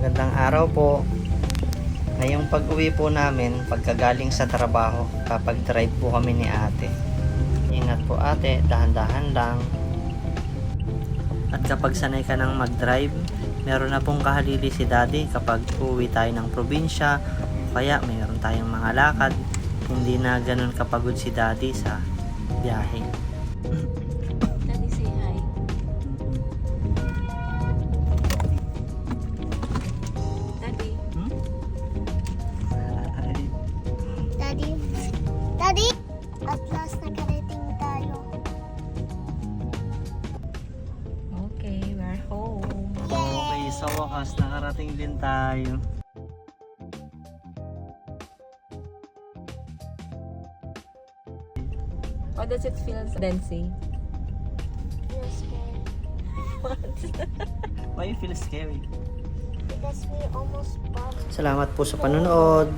Magandang araw po. Ngayong pag-uwi po namin, pagkagaling sa trabaho, kapag drive po kami ni ate. Ingat po ate, dahan-dahan lang. At kapag sanay ka nang mag-drive, meron na pong kahalili si daddy kapag uwi tayo ng probinsya, o kaya mayroon tayong mga lakad, hindi na ganun kapagod si daddy sa biyahe. Daddy, say hi. Daddy. Daddy, at last nakarating tayo. Okay, we're home. Okay, sa wakas, nakarating din tayo. How does it feel, Nancy? Feels scary Why you feel scary? because we almost bumped. Salamat po sa panonood.